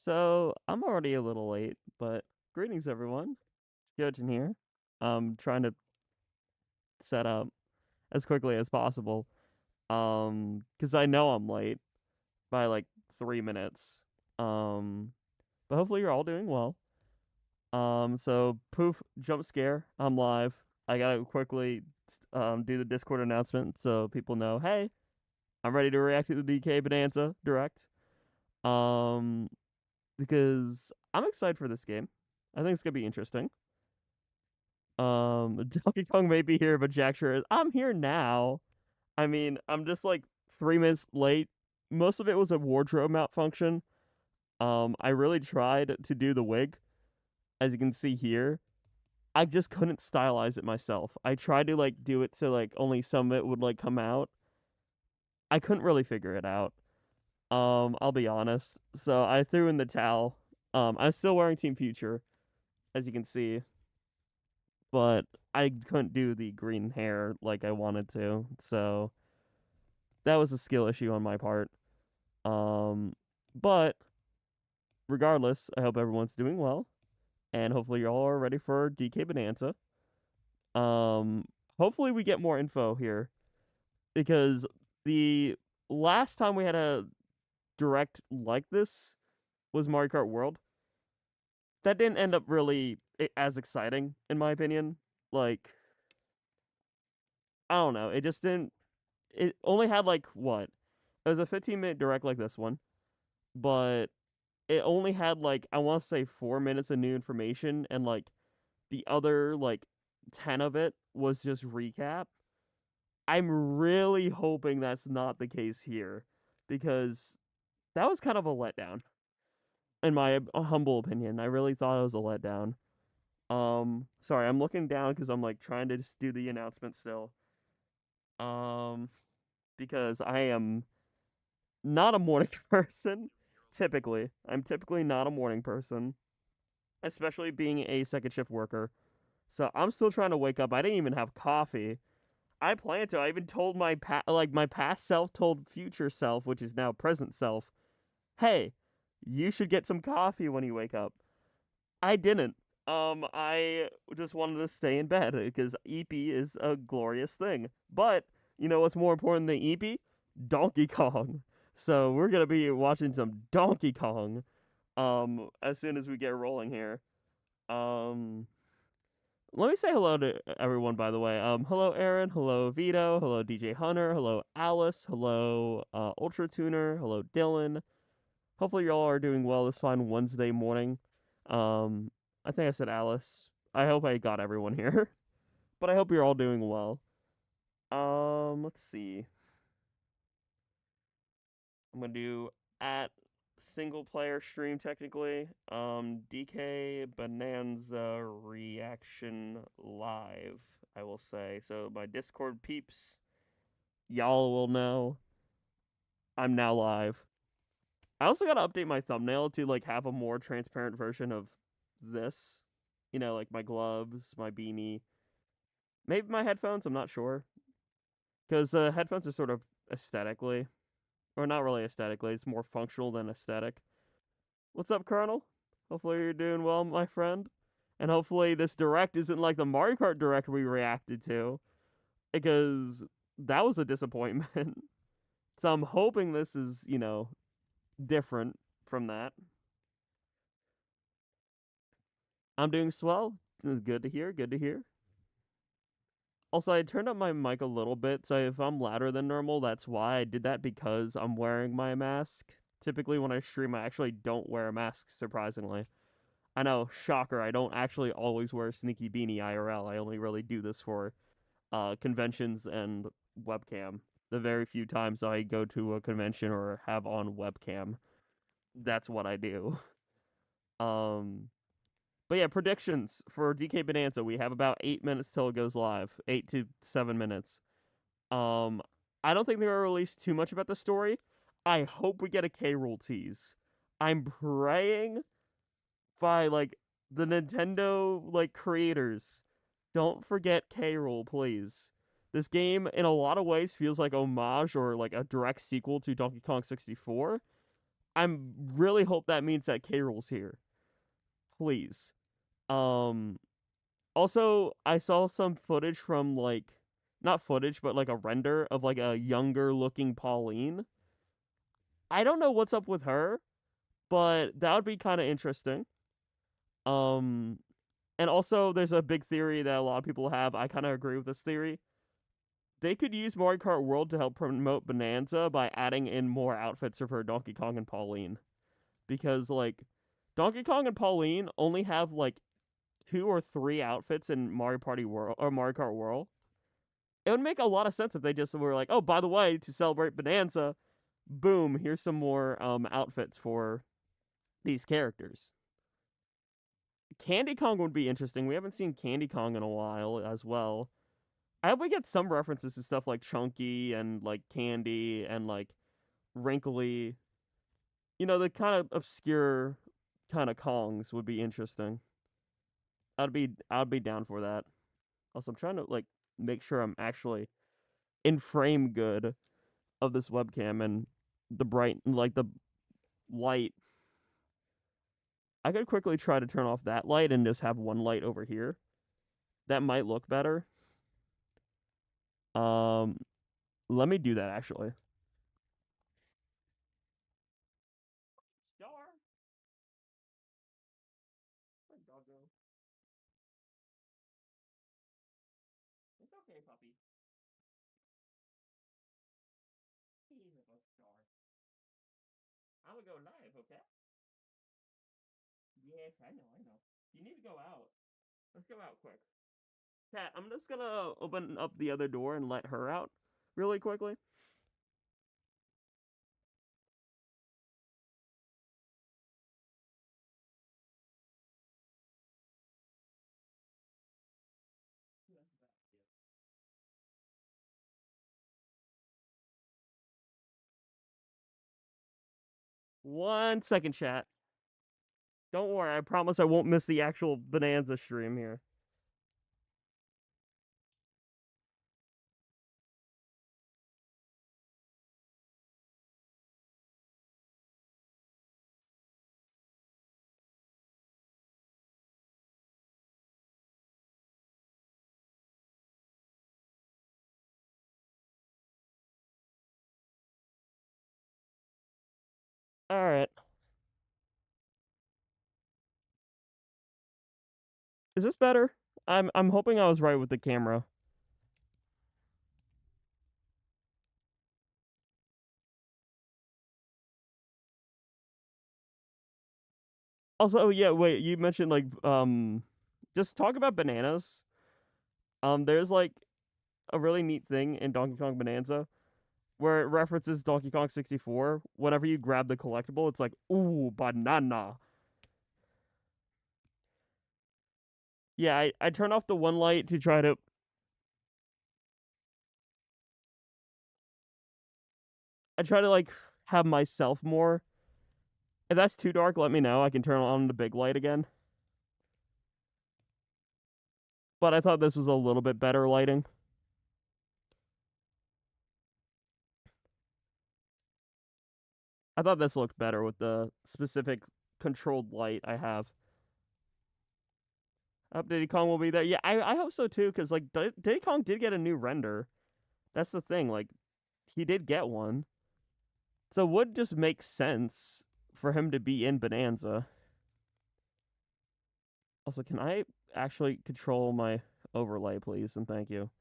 So I'm already a little late, but greetings everyone. Jackogień here. I'm trying to set up as quickly as possible. Because I know I'm late by like 3 minutes. Um, but hopefully you're all doing well. So poof, jump scare. I'm live. I gotta quickly do the Discord announcement so people know, hey, I'm ready to react to the DK Bonanza direct. Um, because I'm excited for this game. I think it's gonna be interesting. Donkey Kong may be here, but Jack sure is. I'm here now. I mean, I'm just like 3 minutes late. Most of it was a wardrobe malfunction. I really tried to do the wig, as you can see here. I just couldn't stylize it myself. I tried to like do it so like only some of it would like come out. I couldn't really figure it out. I'll be honest. So I threw in the towel. I'm still wearing Team Future, as you can see, but I couldn't do the green hair like I wanted to. So that was a skill issue on my part. But regardless, I hope everyone's doing well, and hopefully you all are ready for DK Bonanza. Hopefully we get more info here because the last time we had a direct like this was Mario Kart World. That didn't end up really as exciting, in my opinion. Like, I don't know. It just didn't. It only had like what? It was a 15-minute direct like this one, but it only had like I want to say 4 minutes of new information, and like the other like 10 of it was just recap. I'm really hoping that's not the case here because that was kind of a letdown, in my humble opinion. I really thought it was a letdown. Sorry, I'm looking down because I'm like trying to just do the announcement still. Um, because I am not a morning person. Typically, I'm typically not a morning person, especially being a second shift worker. So I'm still trying to wake up. I didn't even have coffee. I plan to. I even told my my past self told future self, which is now present self, "Hey, you should get some coffee when you wake up." I didn't. I just wanted to stay in bed because EP is a glorious thing. But you know what's more important than EP? Donkey Kong. So we're gonna be watching some Donkey Kong. As soon as we get rolling here. Um, Let me say hello to everyone, by the way. Hello Aaron, hello Vito, hello DJ Hunter, hello Alice, hello Ultra Tuner, hello Dylan. Hopefully you all are doing well this fine Wednesday morning. Um, I think I said Alice. I hope I got everyone here, but I hope you're all doing well. Let's see. I'm gonna do at single player stream technically. DK Bonanza reaction live, I will say. So my Discord peeps, y'all will know I'm now live. I also gotta update my thumbnail to like have a more transparent version of this. You know, like my gloves, my beanie, maybe my headphones. I'm not sure because headphones are sort of aesthetically, or not really aesthetically. It's more functional than aesthetic. What's up, Colonel? Hopefully you're doing well, my friend. And hopefully this direct isn't like the Mario Kart direct we reacted to, because that was a disappointment. So I'm hoping this is, different from that. I'm doing swell. Good to hear. Good to hear. Also, I turned up my mic a little bit, so if I'm louder than normal, that's why I did that, because I'm wearing my mask. Typically, when I stream, I actually don't wear a mask, surprisingly. I know, shocker, I don't actually always wear a sneaky beanie IRL. I only really do this for conventions and webcam. The very few times I go to a convention or have on webcam, that's what I do. Um, but yeah, predictions for DK Bonanza. We have about 8 minutes till it goes live. 8 to 7 minutes. Um, I don't think they're gonna release too much about the story. I hope we get a K Rool tease. I'm praying by like the Nintendo like creators. Don't forget K Rool, please. This game in a lot of ways feels like homage or like a direct sequel to Donkey Kong 64. I'm really hope that means that K. Rool's here. Please. Um Also, I saw some footage from like not footage, but like a render of like a younger looking Pauline. I don't know what's up with her, but that would be kind of interesting. Um and also there's a big theory that a lot of people have. I kind of agree with this theory. They could use Mario Kart World to help promote Bonanza by adding in more outfits for Donkey Kong and Pauline. Because like Donkey Kong and Pauline only have like two or three outfits in Mario Party World or Mario Kart World. It would make a lot of sense if they just were like, oh, by the way, to celebrate Bonanza, boom, here's some more outfits for these characters. Candy Kong would be interesting. We haven't seen Candy Kong in a while as well. I hope we get some references to stuff like Chunky and like Candy and like Wrinkly. You know, the kind of obscure kind of Kongs would be interesting. I'd be down for that. Also, I'm trying to like make sure I'm actually in frame good of this webcam and the bright like the light. I could quickly try to turn off that light and just have one light over here. That might look better. Um, Let me do that actually. Star. Where'd dog go? It's okay, puppy. He's a star. I'm gonna go live, okay? Yes, I know, I know. You need to go out. Let's go out quick. Cat, I'm just gonna open up the other door and let her out really quickly. One second, chat. Don't worry, I promise I won't miss the actual Bonanza stream here. Alright. Is this better? I'm hoping I was right with the camera. Also, yeah, wait, you mentioned like just talk about bananas. There's like a really neat thing in Donkey Kong Bonanza where it references Donkey Kong 64. Whenever you grab the collectible, it's like, ooh, banana. Yeah, I turn off the one light to try to like have myself more. If that's too dark, let me know. I can turn on the big light again. But I thought this was a little bit better lighting. I thought this looked better with the specific controlled light I have. Diddy Kong will be there. Yeah, I hope so too, because like Diddy Kong did get a new render. That's the thing. Like he did get one, so it would just make sense for him to be in Bonanza. Also, can I actually control my overlay, please, and thank you.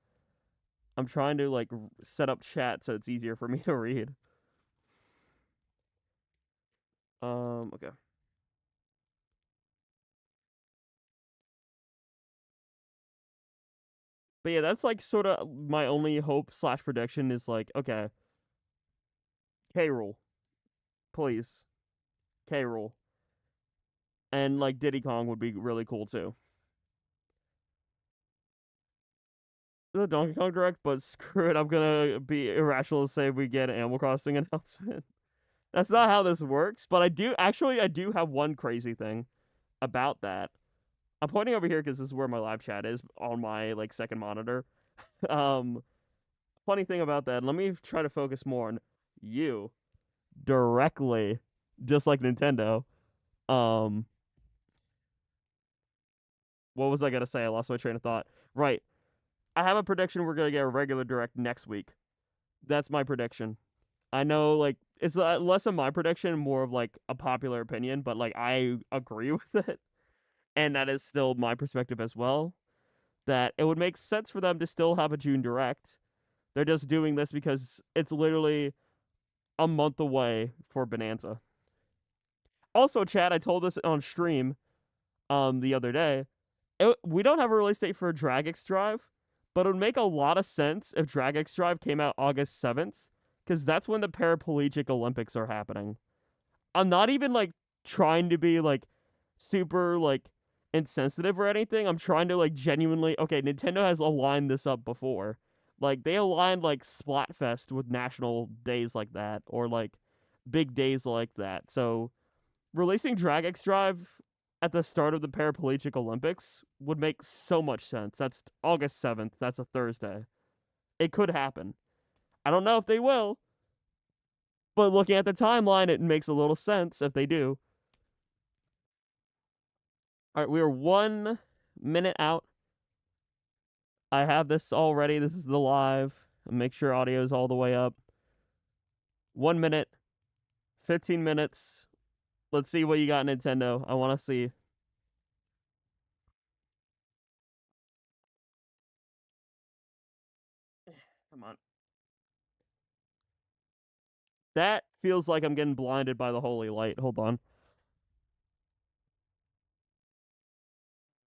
I'm trying to like set up chat so it's easier for me to read. Okay. But yeah, that's like sort of my only hope slash prediction is like, okay, K. Rool, please, K. Rool, and like Diddy Kong would be really cool too. The Donkey Kong Direct, but screw it, I'm gonna be irrational to say we get an Animal Crossing announcement. That's not how this works, but I do have one crazy thing about that. I'm pointing over here because this is where my live chat is on my like second monitor. Um, Funny thing about that, let me try to focus more on you directly. just like Nintendo. Um, what was I gonna say? I lost my train of thought. Right. I have a prediction we're gonna get a regular direct next week. That's my prediction. I know, like, it's less of my prediction, more of like a popular opinion, but like I agree with it, and that is still my perspective as well. That it would make sense for them to still have a June direct. They're just doing this because it's literally a month away for Bonanza. Also, Chad, I told this on stream the other day. We don't have a release date for Dragix Drive, but it would make a lot of sense if Dragix Drive came out August 7th, because that's when the Paraplegic Olympics are happening. I'm not even like trying to be like super like insensitive or anything. I'm trying to like genuinely, okay, Nintendo has aligned this up before. Like they aligned like Splatfest with national days like that, or like big days like that. So releasing Dragix Drive at the start of the Paraplegic Olympics would make so much sense. That's August 7th. That's a Thursday. It could happen. I don't know if they will, but looking at the timeline, it makes a little sense if they do. All right, we are 1 minute out. I have this already. This is the live. Make sure audio is all the way up. 1 minute, 15 minutes. Let's see what you got, Nintendo. I want to see. Come on. That feels like I'm getting blinded by the holy light. Hold on.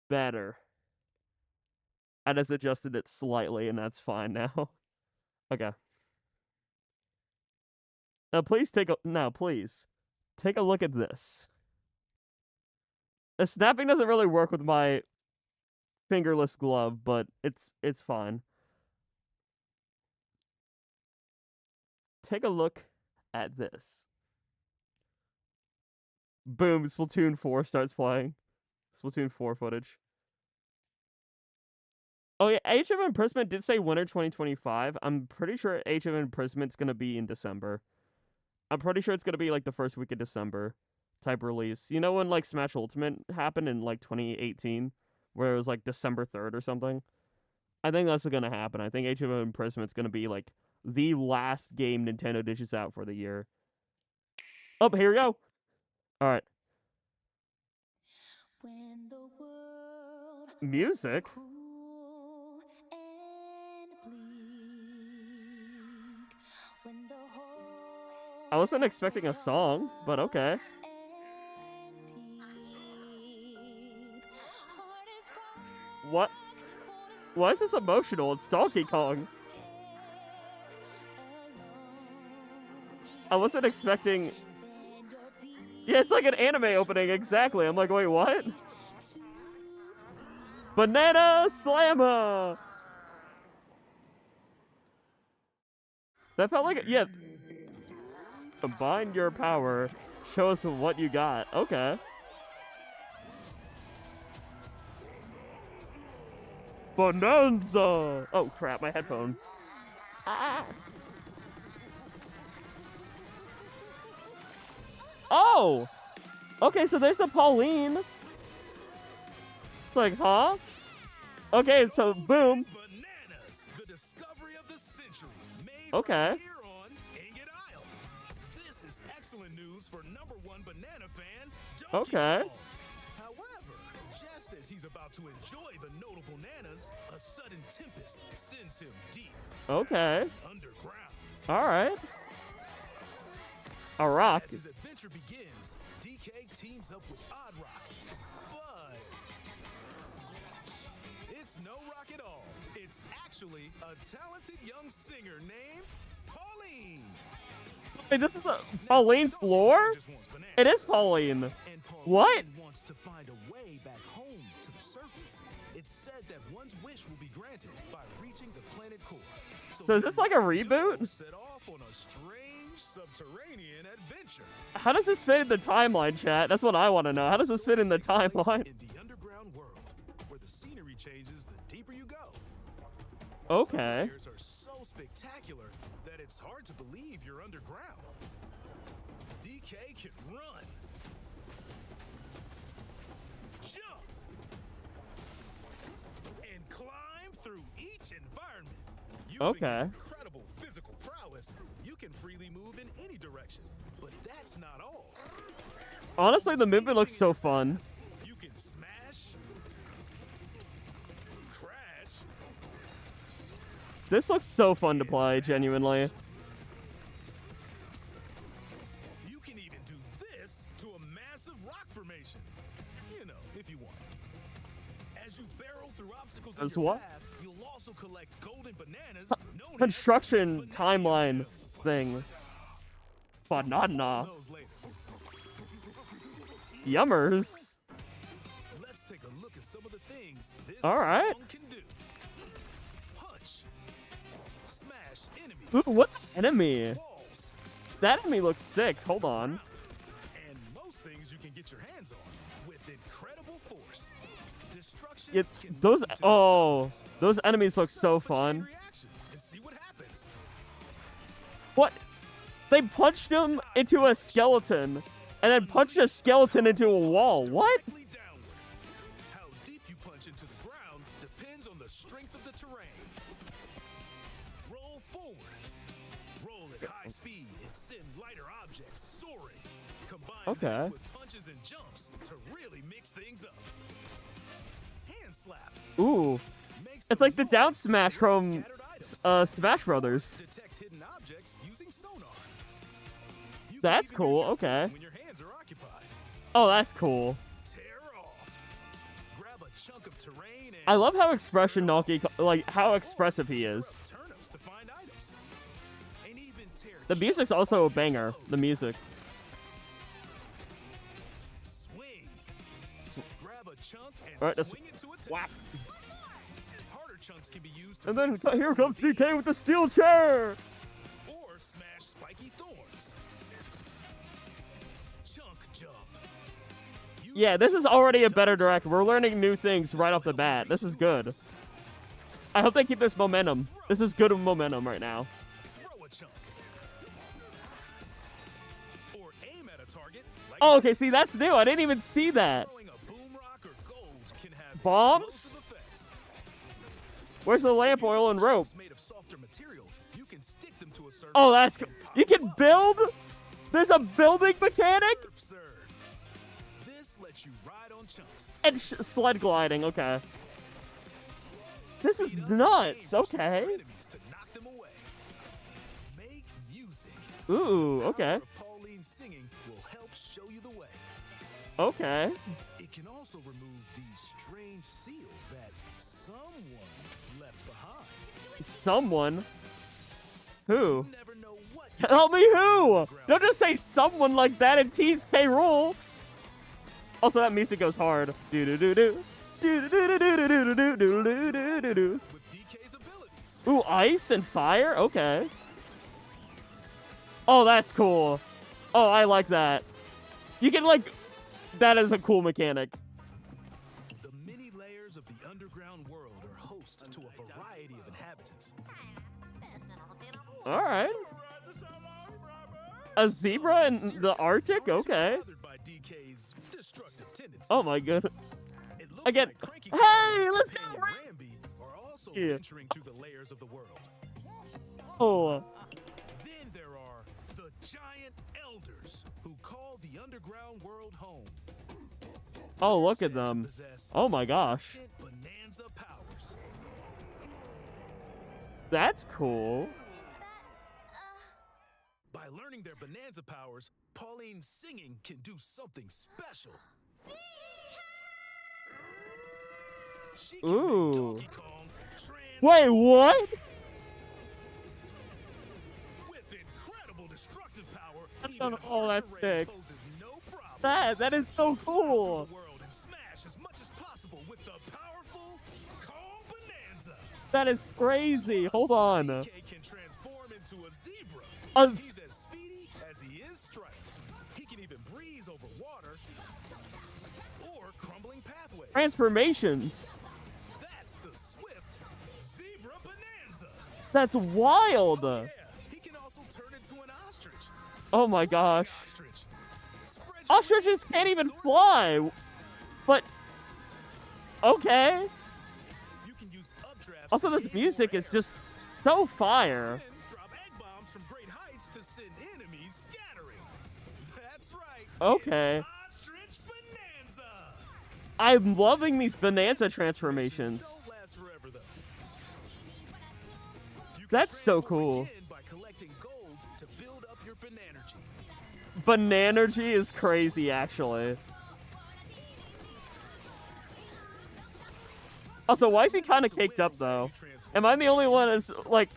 Better. I just adjusted it slightly, and that's fine now. Okay. Now, please take a look at this. The snapping doesn't really work with my fingerless glove, but it's fine. Take a look at this. Boom, Splatoon 4 starts playing. Splatoon 4 footage. Oh yeah, Age of Imprisonment did say winter 2025. I'm pretty sure Age of Imprisoment's gonna be in December. I'm pretty sure it's gonna be like the first week of December type release. You know when like Smash Ultimate happened in like 2018, where it was like December 3rd or something? I think that's gonna happen. I think Age of Imprisoment's gonna be like the last game Nintendo dishes out for the year. Oh, here we go. All right. When the world Music. cruel and bleak, when the whole I wasn't expecting a song, but okay. and deep, heart is What? Why is this emotional? It's Donkey Kong. I wasn't expecting. Yeah, it's like an anime opening, exactly. I'm like, wait, what? Banana Slammer! That felt like, yeah. Combine your power. Show us what you got. Okay. Bananza! Oh, crap, my headphone. Ah. Oh! Okay, so there's the Pauline. It's like, huh? Okay, so boom. Bananas, the discovery of the century, made Okay. right here on Ingot Isle. This is excellent news for #1 banana fan, Donkey Okay. Kong. However, just as he's about to enjoy the notable bananas, a sudden tempest sends him deep Okay. underground. All right. A rock. As his adventure begins, DK teams up with Odd Rock, but it's no rock at all. It's actually a talented young singer named Pauline. Wait, this is a Pauline's lore? Just wants bananas. It is Pauline. And Pauline What? wants to find a way back home to the surface. It's said that one's wish will be granted by reaching the planet core. So is this like a reboot? set off on a strange subterranean adventure. How does this fit in the timeline, chat? That's what I want to know. How does this fit in the Takes place timeline? in the underground world, where the scenery changes the deeper you go. Okay. Some layers are so spectacular that it's hard to believe you're underground. DK DK can run, jump, and climb through each environment. Using Okay. his incredible physical prowess, you can freely move in any direction. But that's not all. Honestly, the movement looks so fun. You can smash, crash, This looks so fun to play, genuinely. you can even do this to a massive rock formation. You know, if you want. As you barrel through obstacles in As your what? path, you'll also collect golden bananas. known as Construction banana timeline gems. thing. Banana. Those later. Yummers. Let's take a look at some of the things this All right. Kong can do. Punch, smash enemies, Ooh, what's an enemy? walls, That enemy looks sick. Hold on. and most things you can get your hands on with incredible force. Destruction Yeah, can those lead to oh, stones. those enemies look Set so up a chain fun. reaction and see what happens. What? They punched him into a skeleton, and then punched a skeleton into a wall. What? Directly downward. How deep you punch into the ground depends on the strength of the terrain. Roll forward. Roll at high speed and send lighter objects soaring. Combine Okay. this with punches and jumps to really mix things up. Hand slap. Ooh, Make it's some like the noise down to smash alert from scattered items. Smash Brothers. Detect hidden objects using sonar. You can That's even cool, use your okay. phone when your hands are occupied. Oh, that's cool. Tear off. Grab a chunk of terrain and I love how expression Donkey Kong, like how expressive he is. turnips to find items. And even tear The music's also a banger. The music. swing. Sw- Grab a chunk and Alright, that's- swing it to attack. Whack. Harder chunks can be used to And then break stuff here with comes DK ease, with the steel chair. or smash spiky thorns. Chunk jump. Use Yeah, this is chunk already a to better jump. direct. We're learning new things right off the bat. This is good. I hope they keep this momentum. This is good momentum right now. Throw a chunk. Or aim at a target. Like Oh, okay, see, that's new. I didn't even see that. throwing a boom rock or gold can have Bombs? explosive effects. Where's the lamp If you oil have and rope? chunks made of softer material, you can stick them to a surface Oh, that's and cool. pop You can them up. build? There's a building mechanic? Serve. This lets you ride on chunks. And sled gliding, okay. This is Speed up nuts, and aim for okay. enemies to knock them away. Make music. Ooh, The okay. power of Pauline's singing will help show you the way. Okay. It can also remove these strange seals that someone left behind. Someone? Who? You never know what you Tell can me find who! underground. Don't just say someone like that and tease K. Rool. Also, that music goes hard. Do do do do. Do do do do do do do do do do do do. With DK's abilities. Ooh, ice and fire? Okay. Oh, that's cool. Oh, I like that. You can, like... That is a cool mechanic. The many layers of the underground world are host to a variety of inhabitants. Alright. A zebra in the Arctic? Okay. Bothered by DK's destructive tendencies. Oh my god. It looks Again. like Cranky Hey, Kong and let's his go, companion Rambi are also Yeah. venturing through the layers of the world. Oh. Then there are the giant elders who call the underground world home. Oh, look Said at to them. possess Oh my gosh. ancient Bonanza powers. That's cool. By learning their Bonanza powers, Pauline's singing can do something special. She can make Ooh. Donkey Kong Wait, what? with incredible destructive power. That's Even not- oh, hard that's terrain sick. poses no problem. That is so Fly cool. through the world and smash as much as possible with the powerful Kong Bananza. That is crazy. Hold on. DK can transform into a zebra. A He's z- as speedy as he is striped. He can even breeze over water or crumbling pathways. Transformations. That's the swift zebra Bonanza. That's wild. Yeah, he can also turn into an ostrich. Oh my gosh. Ostrich. Ostriches can't even fly. But okay. You can use updrafts Also, to this hit music more is air. just so fire. Then drop egg bombs from great heights to send enemies scattering. That's right. Okay. It's Ostrich Bonanza. I'm loving these Bonanza transformations. Don't last forever though. You can That's so transform cool. again by collecting gold to build up your Bananergy. Bananergy is crazy, actually. Also, why is he kind of caked up, though? Am I the only one that's, like,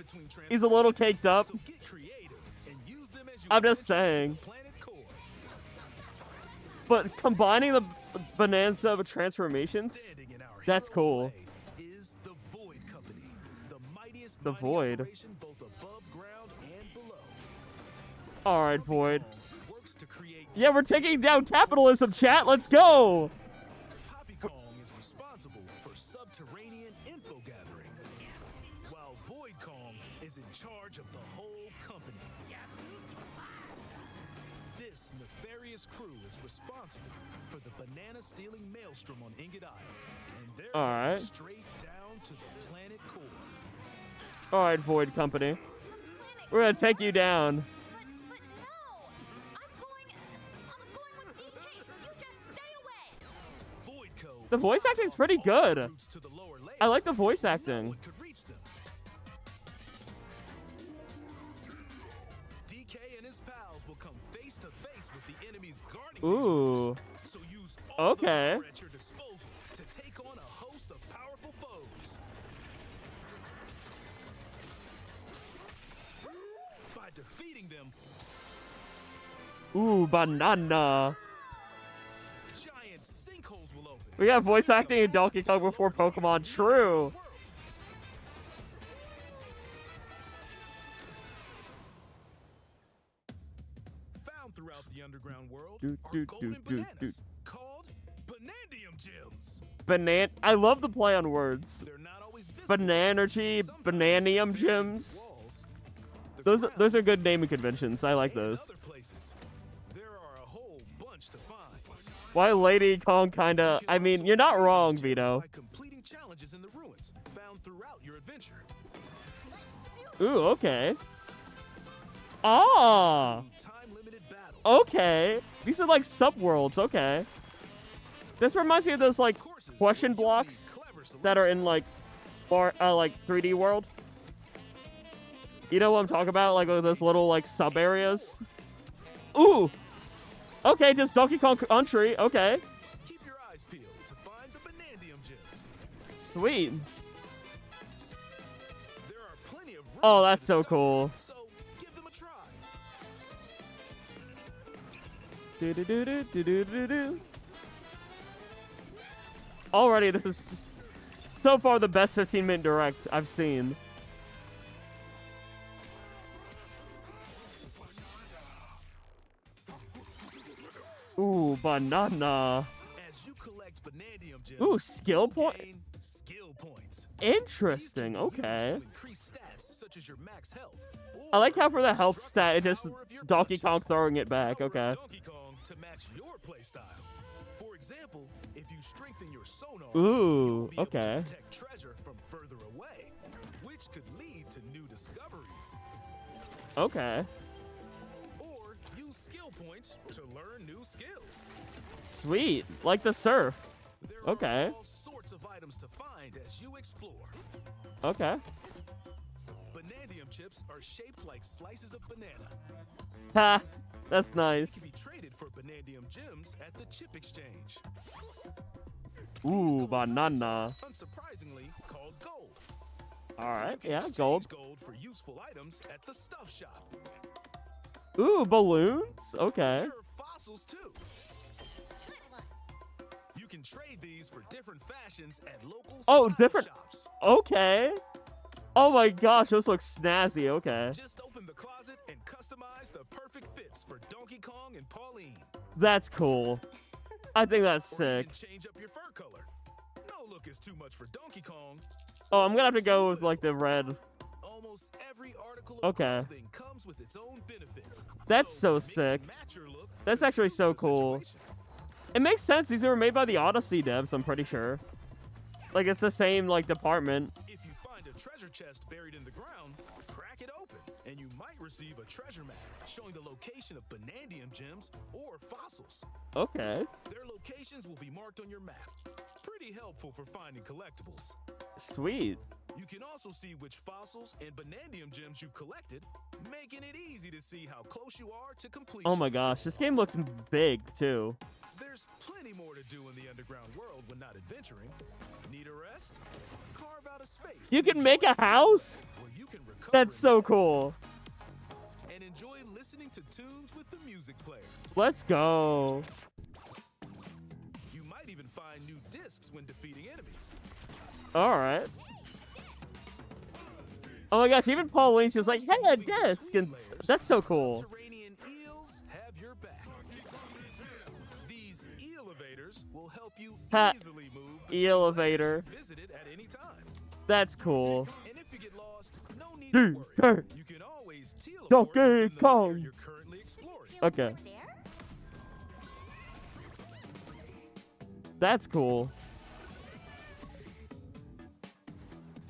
he's a little caked up? So get creative and use them as you I'm just venture into saying. the planet core. But combining the Bonanza transformations, Standing in our that's hero's cool. way is the Void Company, the mightiest The mighty Void. operation both above ground and below. Alright, Void. Works to create Yeah, we're taking down capitalism, chat. Let's go. Poppy Kong is responsible for subterranean info gathering, while Void Kong is in charge of the whole company. This nefarious crew is responsible for the banana stealing maelstrom on Ingot Isle, and they're Alright. headed straight down to the planet core. Alright, Void Company. We're gonna take you down. But no! I'm going with DK, so you just stay away! Void Code The voice acting is pretty all good. routes to the lower I like layers the voice so no acting. one could reach them. DK and his pals will come face to face with the enemy's guarding Ooh. visuals, so use all the Okay. power at your disposal to take on a host of powerful foes. By defeating them, Ooh, banana. giant sinkholes will open. We got voice acting in Donkey Kong before Pokemon. True. Found throughout the underground world Do, are do, golden do, do, bananas called Banandium Gems. I love the play on words. They're not always visible. Bananergy, Sometimes Bananium they Gems. walls, the Those are ground, good naming conventions. I like and those. other places. There are a whole bunch to find. Why Lady Kong kinda... You can I mean, also you're not obtain wrong, these gems Vito. by completing challenges in the ruins found throughout your adventure. Ooh, okay. Ah! Time-limited battles. Okay. These are like subworlds, okay. This reminds me of those like Courses question where you'll need blocks clever that are in solutions. like 3D world. You know what I'm talking about? Like those little like sub areas. Ooh. Okay, just Donkey Kong Country. Okay. Keep your eyes peeled to find the Banandium Gems. Sweet. There are plenty of Oh, ruins to that's so discover, cool. So give them a try. Do-do-do-do-do-do-do-do. Already, this is so far the best 15-minute direct I've seen. Ooh, banana. As you collect Banandium Gems, Ooh, skill you'll point- gain skill points. Interesting, These can be used okay. to increase stats such as your max health, I like or how for the health construct stat, it the just power of your Donkey Kong punches. throwing it back, Power of okay. Donkey Kong to match your playstyle. For example, if you strengthen your sonar, Ooh, you'll be able to okay. detect treasure from further away, which could lead to new discoveries. Okay. Or use skill points to learn new skills. Sweet. Like the surf. There Okay. are all sorts of items to find as you explore. Okay. Banandium chips are shaped like slices of banana. Ha! That's Can nice. be traded for Banandium gems at the chip exchange. Ooh, These golden coins banana. are Unsurprisingly called gold. Alright, You can yeah, exchange gold. gold for useful items at the stuff shop. Ooh, balloons? Okay. There are fossils too. You can trade these for different fashions at local Oh, style different- shops. Okay. Oh my gosh, those look snazzy, okay. Just open the closet and customize the perfect fits for Donkey Kong and Pauline. That's cool. I think that's Or sick. even change up your fur color. No look is too much for Donkey Kong. Oh, I'm gonna have to go with like the red. Almost every article of Okay. clothing comes with its own benefits. That's so mix and sick. match your look That's to actually suit so the cool. situation. It makes sense. These were made by the Odyssey devs, I'm pretty sure. Like, it's the same, like, department. If you find a treasure chest buried in the ground, crack it open, and you might receive a treasure map showing the location of Banandium gems or fossils. Okay. Their locations will be marked on your map. Pretty helpful for finding collectibles. Sweet. You can also see which fossils and Banandium gems you've collected, making it easy to see how close you are to completion. Oh my gosh, this game looks big, too. There's plenty more to do in the underground world when not adventuring. Need a rest? Carve out a space. You and can make a enjoy house? where you can recover That's so cool. and enjoy listening to tunes with the music player. Let's go. You might even find new discs when defeating enemies. Alright. Oh my gosh, even Pauline's just like, hey, a disc! And that's so cool. Subterranean eels have your back. These elevators will help you Ha. easily move between Elevator. levels you visited at any time. That's cool. And if you get lost, no need to worry. You can always teleport Donkey within the Kong. layer you're currently exploring. Okay. There? That's cool.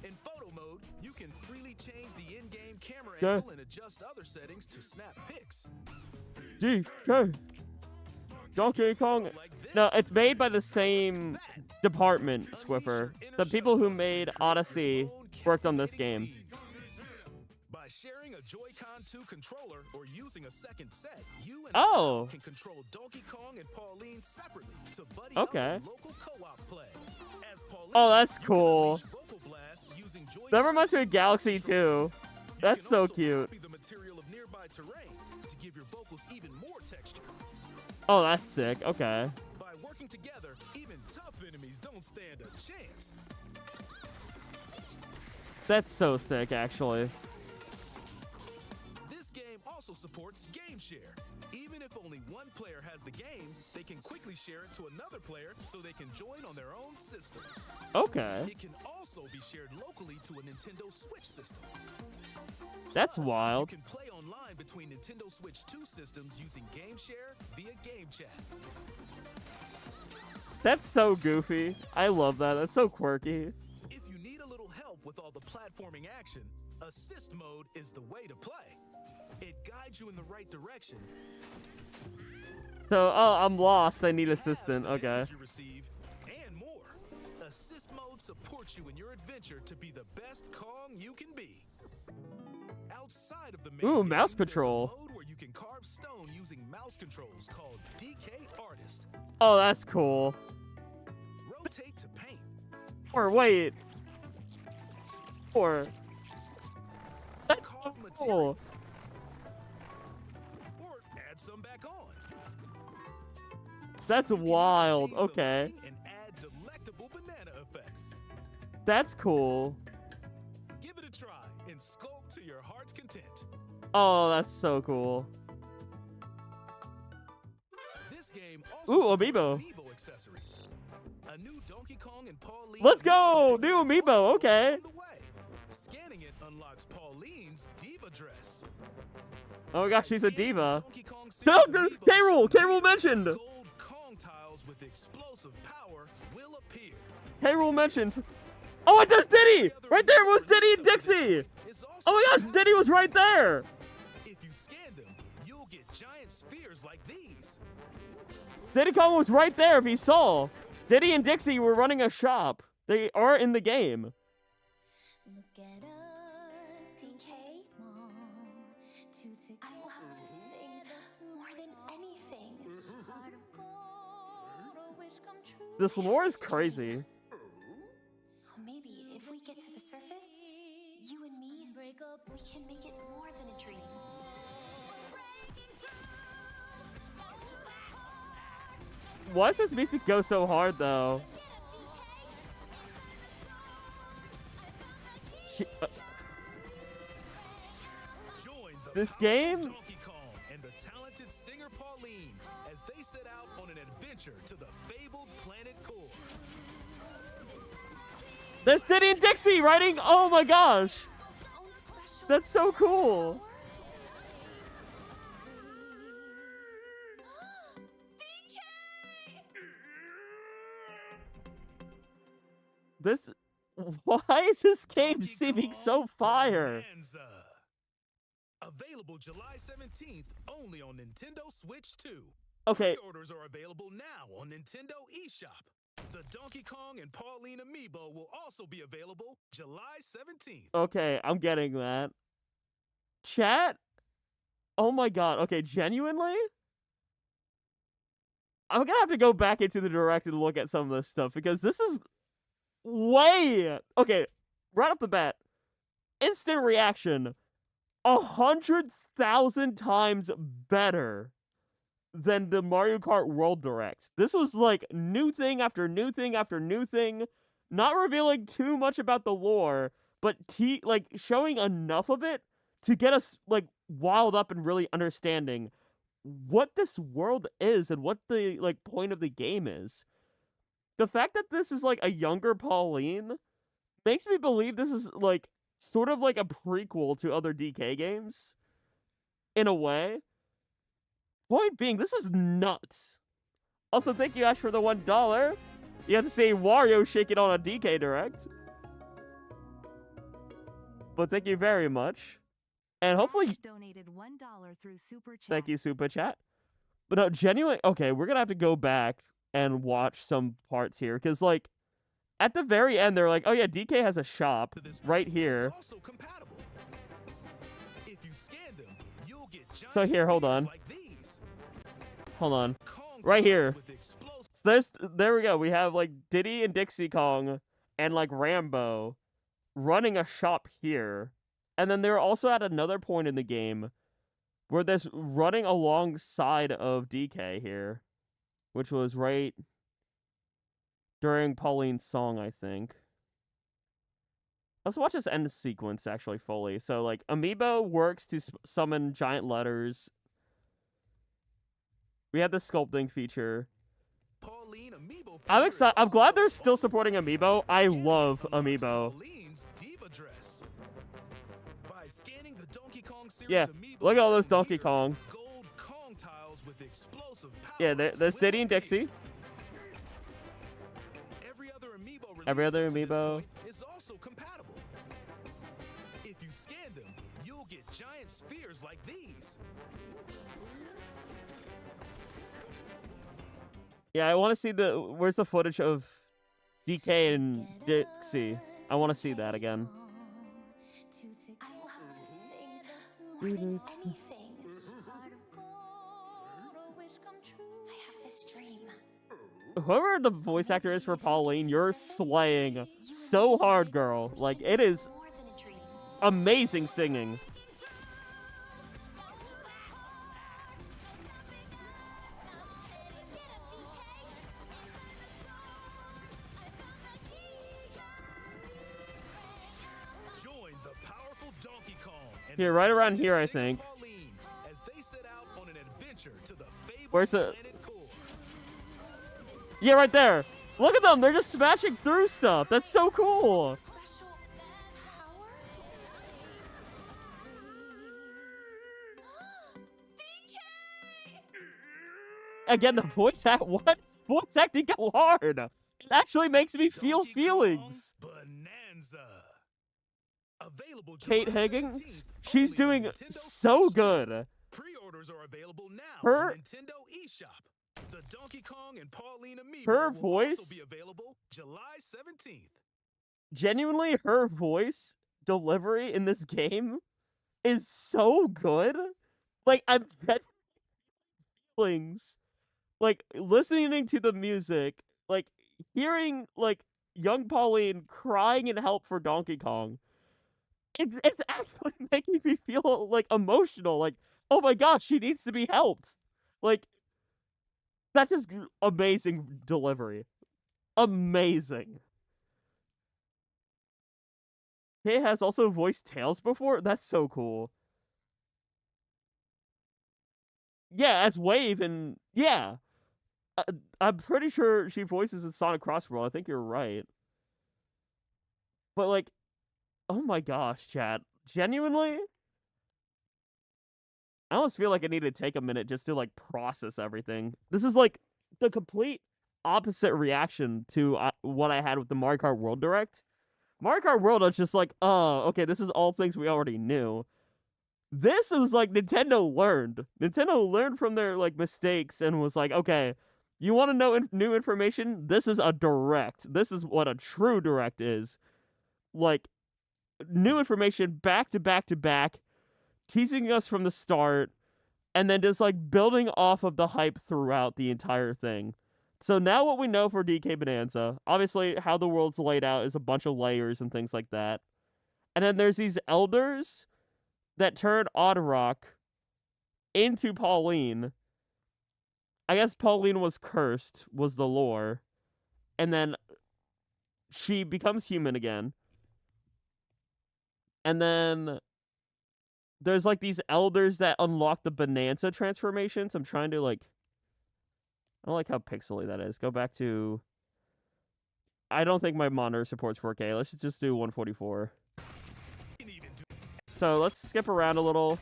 In photo mode, you can freely change the in-game camera Yeah. angle and adjust other settings to snap pics. DK. Donkey Kong. Like this. No, it's made by the same department, Swiffer. The people who made Odyssey worked on this game. By sharing a Joy-Con 2 controller or using a second set, you and Oh. can control Donkey Kong and Pauline separately to buddy Okay. up in local co-op play. As Pauline, Oh, that's you can cool. unleash vocal blasts using Joy-Con That reminds me of Galaxy 2. You That's can so also cute. copy the material of nearby terrain to give your vocals even more texture. Oh, that's sick. Okay. By working together, even tough enemies don't stand a chance. That's so sick, actually. This game also supports Game Share. Even if only one player has the game, they can quickly share it to another player so they can join on their own system. Okay. It can also be shared locally to a Nintendo Switch system. That's Plus, wild. You can play online between Nintendo Switch 2 systems using Game Share via Game Chat. That's so goofy. I love that. That's so quirky. If you need a little help with all the platforming action, Assist Mode is the way to play. It guides you in the right direction. So, oh, I'm lost. I need Has assistant. the Okay. damage you receive, and more. Assist Mode supports you in your adventure to be the best Kong you can be. Outside of the main Ooh, game, mouse there's a control. mode where you can carve stone using mouse controls called DK Artist. Oh, that's cool. Rotate to paint. Or wait. Or. That's so Carve cool. material. Or add some back on. That's You can even wild. change the Okay. lighting and add delectable banana effects. That's cool. Give it a try and sculpt to your heart's content. Oh, that's so cool. This game also Ooh, supports amiibo. amiibo accessories. A new Donkey Kong and Pauline. Let's go! amiibo New is amiibo, also okay. on the way. Scanning it unlocks Pauline's diva dress. Oh my gosh, she's a Scanning the diva. Donkey Kong No, series amiibo K-Rool! shows K-Rool mentioned! gold Kong tiles with explosive power will appear. K-Rool mentioned. Oh, it does Diddy! Right there was Diddy and Dixie! It's also Oh my gosh, Diddy was right there! If you scan them, you'll get giant spheres like these. Diddy Kong was right there if he saw. Diddy and Dixie were running a shop. They are in the game. Look at us, DK. Small, I love to sing more than anything. Heart of gold, a wish come true. This lore is crazy. Oh, maybe if we get to the surface, you and me, we can make it more than a dream. Why does this music go so hard though? Join the This powerful game? Donkey Kong and the talented singer Pauline as they set out on an adventure to the fabled planet Core. There's Diddy and Dixie riding. Oh my gosh. Own special That's so cool. This, why is this game Donkey seeming Kong so fire? Bananza. Available July 17th only on Nintendo Switch 2. Okay, Pre-orders are available now on Nintendo eShop. The Donkey Kong and Pauline amiibo will also be available July 17th. okay, I'm getting that. Chat? Oh my god, okay, genuinely? I'm gonna have to go back into the direct and look at some of this stuff because this is way... Okay, right off the bat, instant reaction, 100,000 times better than the Mario Kart World Direct. This was like new thing after new thing after new thing, not revealing too much about the lore, but like showing enough of it to get us like wild up and really understanding what this world is and what the like point of the game is. The fact that this is like a younger Pauline makes me believe this is like sort of like a prequel to other DK games in a way. Point being, this is nuts. Also, thank you, Ash, for the $1. You have to see Wario shake it on a DK Direct. But thank you very much. And hopefully... Ash donated $1 through Super Chat. Thank you, Super Chat. But no, genuinely... Okay, we're gonna have to go back and watch some parts here. Because, like, at the very end, they're like, oh yeah, DK has a shop right here. Also compatible. If you scan them, you'll get giant So here, hold on. spheres like these. Hold on. Kong Right tiles here. with explosive So there we go. We have, like, Diddy and Dixie Kong and, like, Rambo running a shop here. And then they're also at another point in the game where there's running alongside of DK here, which was right during Pauline's song, I think. Let's watch this end sequence actually fully. So, like, Amiibo works to summon giant letters. We have the sculpting feature. Pauline amiibo I'm figure excited. is I'm glad they're also still supporting available Amiibo. I scanning love amongst Amiibo. Pauline's diva dress. By scanning the Donkey Kong series Yeah, amiibo look at all this shown Donkey here, Kong. gold Kong tiles with explosive power Yeah, there's will Diddy and appear. Dixie. Every other amiibo Every released other up to this amiibo. point is also compatible. If you scan them, you'll get giant spheres like these. Yeah, I want to see the... Where's the footage of DK and Dixie? I want to see that again. I love to sing more than anything. Heart of gold, a wish come true. I have this dream. Whoever the voice actor is for Pauline, you're slaying so hard, girl. Like, it is More than a dream. amazing singing. Join the powerful Donkey Kong and Here, right around talented here, I singer think. Pauline as they set out on an adventure to the fabled Where's the... planet Core. Yeah, right there. Look at them. They're just smashing through stuff. That's so cool. Special power? DK! Again, the voice act. What? Voice acting go hard. It actually makes me feel Donkey feelings. Kong Bananza. Available Kate July Higgins, 17th, she's only on doing Nintendo so Switch 2. good. Pre-orders are available now Her- on Nintendo eShop. The Donkey Kong and Pauline amiibo Her will voice- also be available July 17th. Genuinely, her voice delivery in this game is so good. Like, I'm getting feelings. Like, listening to the music, like, hearing, like, young Pauline crying in help for Donkey Kong. It's actually making me feel, like, emotional. Like, oh my gosh, she needs to be helped. Like, that's just amazing delivery. Amazing. He has also voiced Tails before? That's so cool. Yeah, as Wave and... Yeah. I'm pretty sure she voices in Sonic Cross World. I think you're right. But, like... Oh my gosh, chat. genuinely, I almost feel like I need to take a minute just to like process everything. This is like the complete opposite reaction to what I had with the Mario Kart World Direct. Mario Kart World was just like, oh, okay, this is all things we already knew. This was like Nintendo learned. Nintendo learned from their like mistakes and was like, okay, you want to know new information? This is a direct. This is what a true direct is. Like new information back to back to back, teasing us from the start, and then just like building off of the hype throughout the entire thing. So now what we know for DK Bonanza, obviously how the world's laid out is a bunch of layers and things like that. And then there's these elders that turn Oddrock into Pauline. I guess Pauline was cursed, was the lore. And then she becomes human again. And then there's like these elders that unlock the Bonanza transformations. I'm trying to like... I don't like how pixely that is. Go back to... I don't think my monitor supports 4K. Let's just do 144. So let's skip around a little.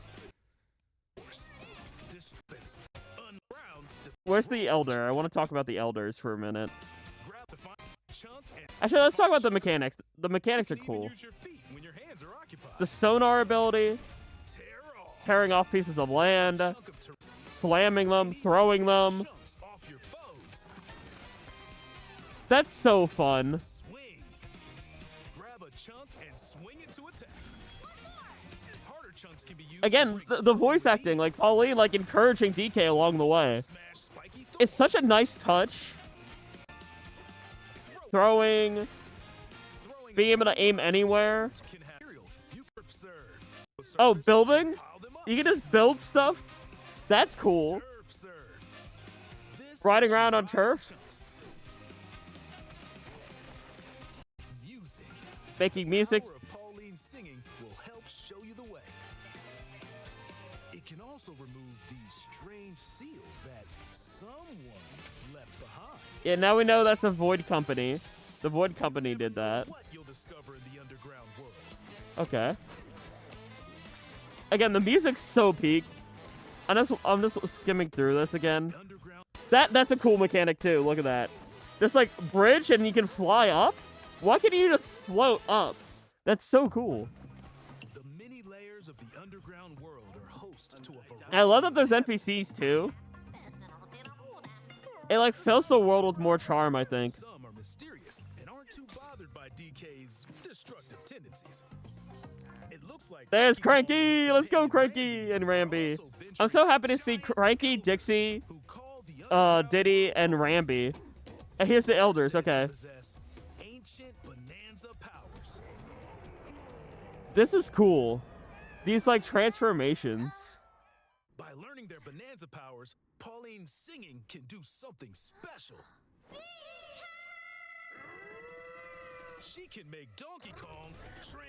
Where's the elder? I want to talk about the elders for a minute. Actually, let's talk about the mechanics. The mechanics are cool. The sonar ability, tearing off pieces of land, slamming them, throwing them. That's so fun. Again, the voice acting, like Pauline, like encouraging DK along the way. It's such a nice touch. Throwing, being able to aim anywhere. Oh, building? You can just build stuff? That's cool. Riding around on turf? Making music. Can also remove these strange seals that someone left behind. Yeah, now we know that's a Void Company. The Void Company did that. What you'll discover in the underground world. Okay. Again, the music's so peak. I'm just skimming through this again. That's a cool mechanic too. Look at that. This like bridge and you can fly up. Why can't you just float up? That's so cool. The many layers of the underground world are host to a variety. I love that there's NPCs too. It like fills the world with more charm, I think. Some are mysterious and aren't too bothered by DK's destructive tendencies. It looks like There's Cranky! Let's go, Cranky! And Ramby. I'm so happy to see Cranky, Dixie, Diddy, and Ramby. And here's the elders, okay. Ancient Bonanza powers. This is cool. These, like, transformations. By learning their Bonanza powers, Pauline's singing can do something special. She can make Donkey Kong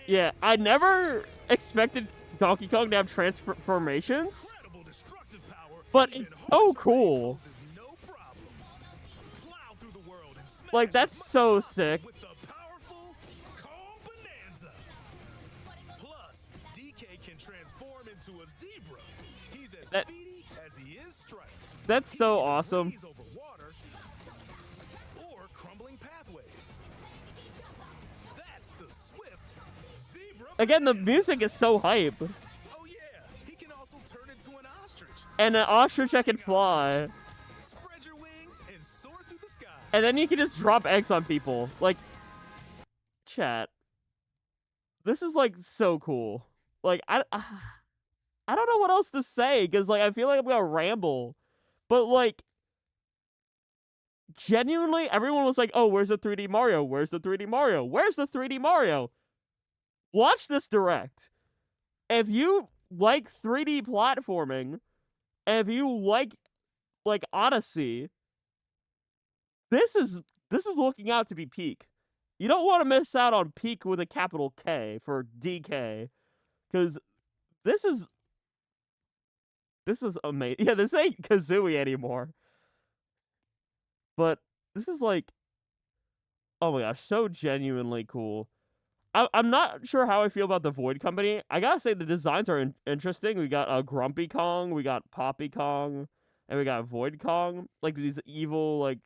Yeah, I never expected Donkey Kong to have transformations. incredible destructive power, But even it's so hard cool. terrain is no problem. Plow through the world and smash Like, that's as much so rock sick. with the powerful Kong Bananza. Plus, DK can transform into a zebra. He's as That- speedy as he is striped. That's so awesome. Blaze over water or crumbling pathways. That's the swift zebra. Again, the Bonanza. music is so hype. Oh yeah, he can also turn into an ostrich. And an ostrich that can fly. Spread your wings and soar through the sky. And then you can just drop eggs on people. Like, chat. This is, like, so cool. Like, I don't know what else to say, because, like, I feel like I'm gonna ramble. But, like, genuinely, everyone was like, oh, where's the 3D Mario? Where's the 3D Mario? Where's the 3D Mario? Watch this direct. If you like 3D platforming, and if you like Odyssey, this is looking out to be peak. You don't want to miss out on peak with a capital K for DK, because this is amazing. Yeah, this ain't Kazooie anymore. But this is like, oh my gosh, so genuinely cool. I'm not sure how I feel about the Void Company. I gotta say the designs are interesting. We got a Grumpy Kong, we got Poppy Kong, and we got Void Kong. Like these evil like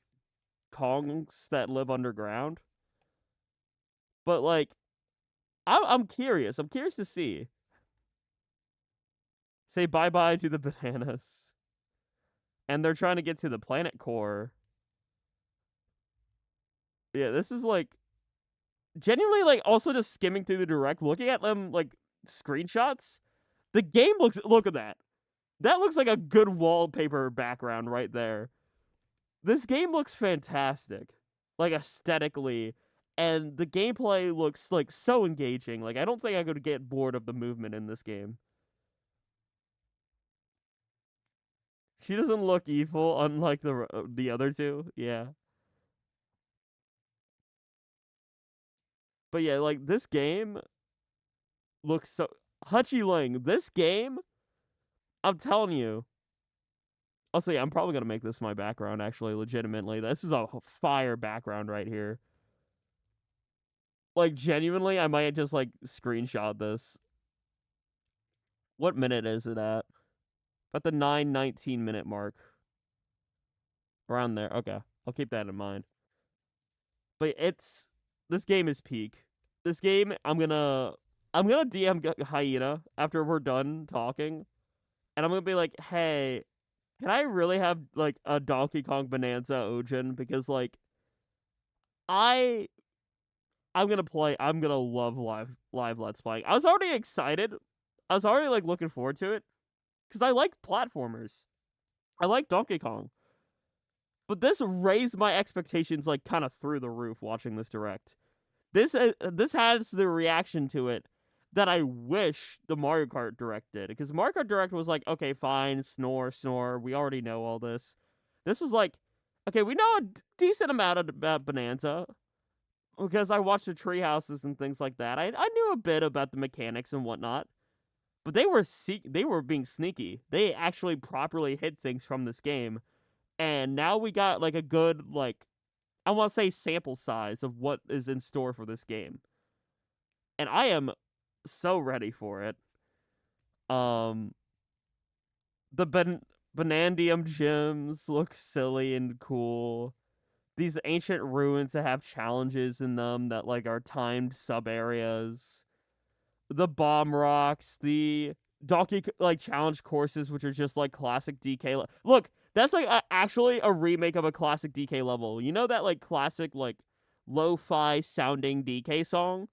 Kongs that live underground. But like, I'm curious. I'm curious to see. Say bye bye to the bananas. And they're trying to get to the planet core. Yeah, this is like genuinely like also just skimming through the direct, looking at them like screenshots. The game look at that. That looks like a good wallpaper background right there. This game looks fantastic. Like aesthetically. And the gameplay looks like so engaging. Like I don't think I could get bored of the movement in this game. She doesn't look evil unlike the other two. Yeah. But yeah, like this game looks so Hachi Ling, this game, I'm telling you. Also, yeah, I'm probably gonna make this my background, actually, legitimately. This is a fire background right here. Like, genuinely, I might just, like, screenshot this. What minute is it at? At the 9:19 minute mark. Around there. Okay. I'll keep that in mind. But this game is peak. This game, I'm gonna DM Hyena after we're done talking. And I'm gonna be like, hey, can I really have, like, a Donkey Kong Bananza Ojin? Because, like, I'm gonna love live Let's Playing. I was already excited. I was already, like, looking forward to it. Because I like platformers. I like Donkey Kong. But this raised my expectations, like, kind of through the roof watching this direct. This has the reaction to it that I wish the Mario Kart Direct did. Because Mario Kart Direct was like, okay, fine, snore, we already know all this. This was like, okay, we know a decent amount about Bonanza. Because I watched the tree houses and things like that. I knew a bit about the mechanics and whatnot. But they were being sneaky. They actually properly hid things from this game. And now we got, like, a good, like, I want to say sample size of what is in store for this game. And I am so ready for it. The Banandium gyms look silly and cool. These ancient ruins that have challenges in them that, like, are timed sub areas. The bomb rocks, the Donkey like challenge courses, which are just like classic DK. Look, that's like actually a remake of a classic DK level. You know that like classic like lo-fi sounding DK song?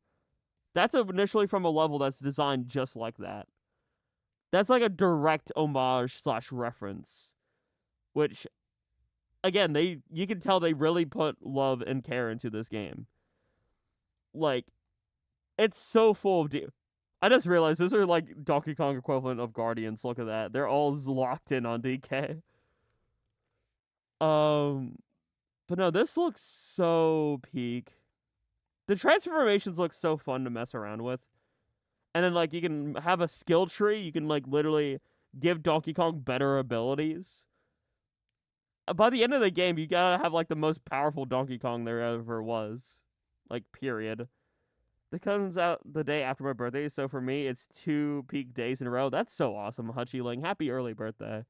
That's initially from a level that's designed just like that. That's like a direct homage / reference, which again you can tell they really put love and care into this game. Like, it's so full of I just realized those are like Donkey Kong equivalent of Guardians. Look at that. They're all locked in on DK. But no, this looks so peak. The transformations look so fun to mess around with. And then like you can have a skill tree, you can like literally give Donkey Kong better abilities. By the end of the game, you gotta have like the most powerful Donkey Kong there ever was. Like, period. That comes out the day after my birthday, so for me, it's 2 peak days in a row. That's so awesome, Hachi Ling. Happy early birthday.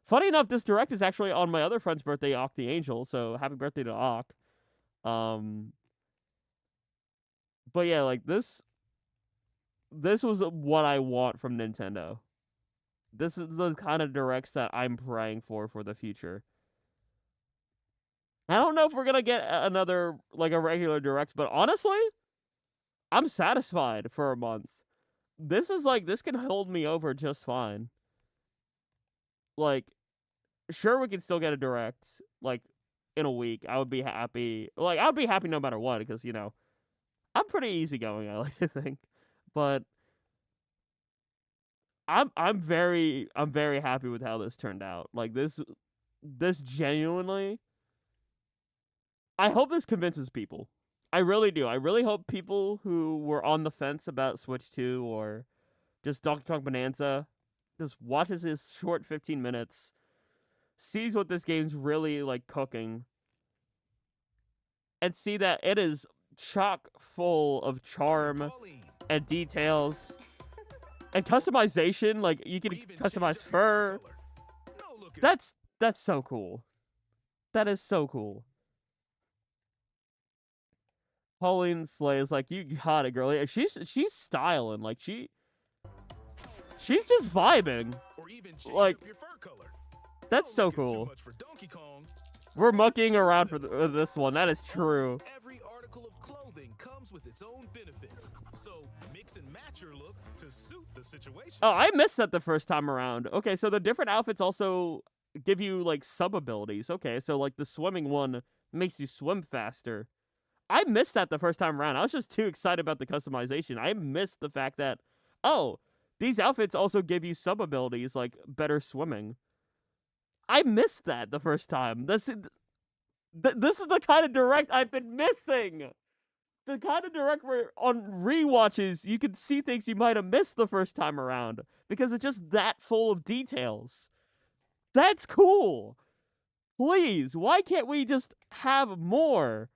Funny enough, this direct is actually on my other friend's birthday, Ock the Angel, so happy birthday to Ock. But yeah, like, this was what I want from Nintendo. This is the kind of directs that I'm praying for the future. I don't know if we're gonna get another, like, a regular direct, but honestly, I'm satisfied for a month. This can hold me over just fine. Like, sure, we can still get a direct, like, in a week. I would be happy. Like, I would be happy no matter what, because, you know, I'm pretty easygoing, I like to think. But I'm very happy with how this turned out. Like, this genuinely, I hope this convinces people. I really do. I really hope people who were on the fence about Switch 2 or just Donkey Kong Bananza just watches this short 15 minutes, sees what this game's really, like, cooking, and see that it is chock full of charm Pauline, and details and customization. Like, you can even change customize up your fur. color. No looking. That's so cool. That is so cool. Pauline slays, like, you got it, girl. She's styling. Like, she's just vibing. Or even change Like, up your fur color. that's No so look is too cool. much for Donkey Kong. We're mucking around for this one. That is true. Almost every article of clothing comes with its own benefits. So mix and match your look to suit the situation. Oh, I missed that the first time around. Okay, so the different outfits also give you, like, sub-abilities. Okay, so, like, the swimming one makes you swim faster. I missed that the first time around. I was just too excited about the customization. I missed the fact that, oh, these outfits also give you sub-abilities, like better swimming. I missed that the first time. This is the kind of direct I've been missing. The kind of direct where on rewatches you can see things you might have missed the first time around because it's just that full of details. That's cool. Please, why can't we just have more?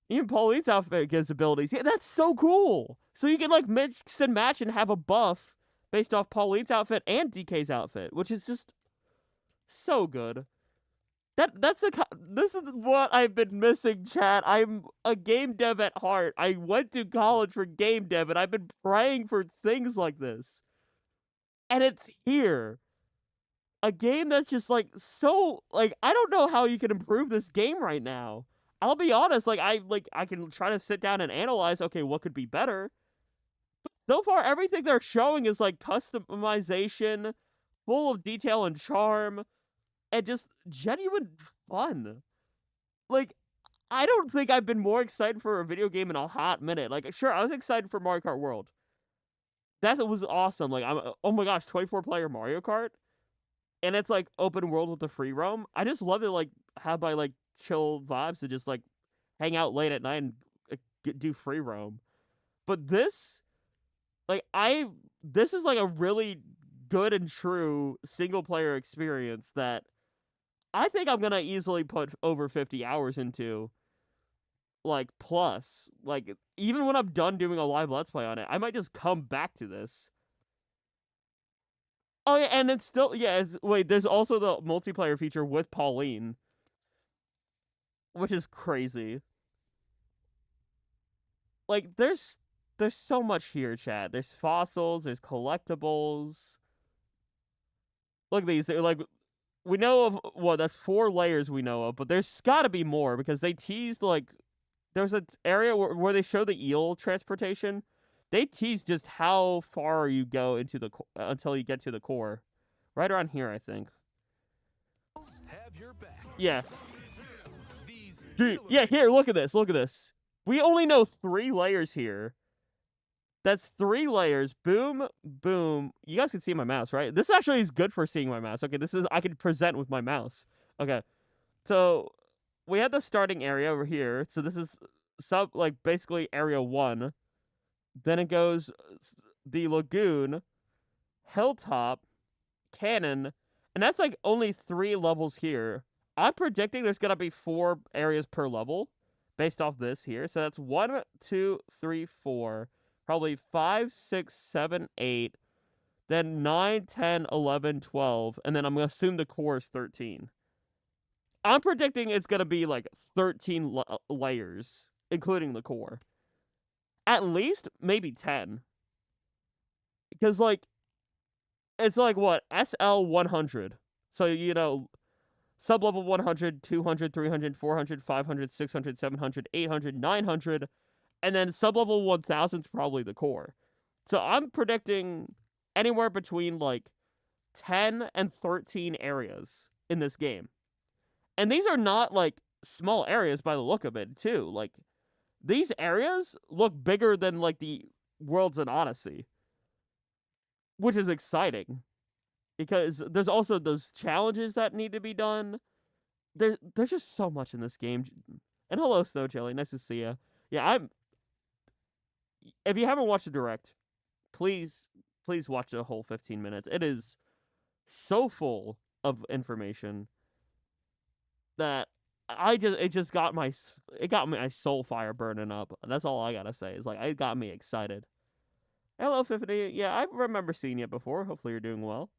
Even Pauline's outfit gets abilities. Yeah, that's so cool. So you can, like, mix and match and have a buff based off Pauline's outfit and DK's outfit, which is just so good. This is what I've been missing, chat. I'm a game dev at heart. I went to college for game dev, and I've been praying for things like this. And it's here. A game that's just, like, so, like, I don't know how you can improve this game right now. I'll be honest, I can try to sit down and analyze, okay, what could be better. But so far, everything they're showing is, like, customization, full of detail and charm, and just genuine fun. Like, I don't think I've been more excited for a video game in a hot minute. Like, sure, I was excited for Mario Kart World. That was awesome. Like, oh my gosh, 24-player Mario Kart? And it's, like, open world with the free roam. I just love to, like, have my, like, chill vibes to just, like, hang out late at night and do free roam. But this, like, this is, like, a really good and true single player experience that I think I'm gonna easily put over 50 hours into. Like, plus, like, even when I'm done doing a live Let's Play on it, I might just come back to this. Oh yeah, and it's still, yeah, wait, there's also the multiplayer feature with Pauline, which is crazy. Like, there's so much here, chat. There's fossils, there's collectibles. Look at these. They're like, we know of, well, that's 4 layers we know of, but there's gotta be more because they teased, like, there's an area where they show the eel transportation. They teased just how far you go into the until you get to the core. Right around here, I think. Have your back. Yeah. These Dude, yeah, here, look at this. Look at this. We only know 3 layers here. That's 3 layers. Boom, boom. You guys can see my mouse, right? This actually is good for seeing my mouse. Okay, this is, I can present with my mouse. Okay. So, we have the starting area over here. So this is basically area 1. Then it goes the lagoon, hilltop, cannon, and that's, like, only 3 levels here. I'm predicting there's gonna be 4 areas per level based off this here. So that's 1, 2, 3, 4, probably 5, 6, 7, 8, then 9, 10, 11, 12, and then I'm gonna assume the core is 13. I'm predicting it's gonna be, like, 13 layers, including the core. At least, maybe 10. Because, like, it's like, what? SL 100. So, you know, sub-level 100, 200, 300, 400, 500, 600, 700, 800, 900, and then sub-level 1000 is probably the core. So I'm predicting anywhere between, like, 10 and 13 areas in this game. And these are not, like, small areas by the look of it, too. Like, these areas look bigger than, like, the worlds in Odyssey. Which is exciting. Because there's also those challenges that need to be done. There's just so much in this game. And hello, Snow Jelly. Nice to see you. Yeah, if you haven't watched the Direct, please watch the whole 15 minutes. It is so full of information that it just got my soul fire burning up. That's all I gotta say. Is like it got me excited. Hello, Fiffany. Yeah, I remember seeing you before. Hopefully you're doing well.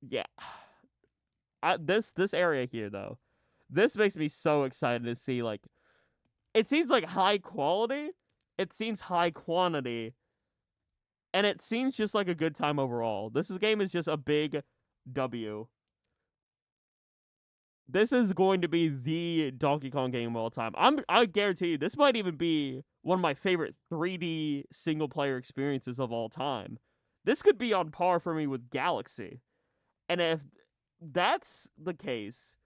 Yeah. This area here though, this makes me so excited to see. Like, it seems like high quality, it seems high quantity, and it seems just like a good time overall. Game is just a big W. This is going to be the Donkey Kong game of all time. I guarantee you, this might even be one of my favorite 3D single player experiences of all time. This could be on par for me with Galaxy. And if that's the case,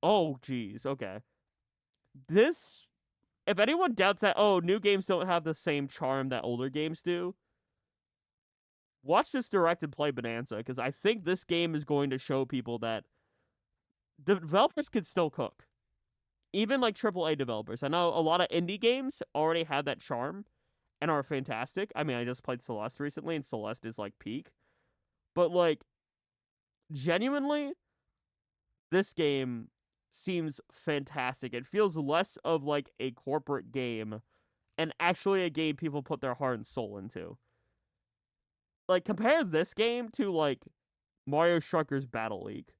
oh geez, okay. This, if anyone doubts that, oh, new games don't have the same charm that older games do, watch this direct and play Bonanza, because I think this game is going to show people that developers can still cook. Even like AAA developers. I know a lot of indie games already have that charm and are fantastic. I mean, I just played Celeste recently, and Celeste is like peak. But like, genuinely, this game seems fantastic. It feels less of like a corporate game and actually a game people put their heart and soul into. Like, compare this game to like Mario Strikers Battle League.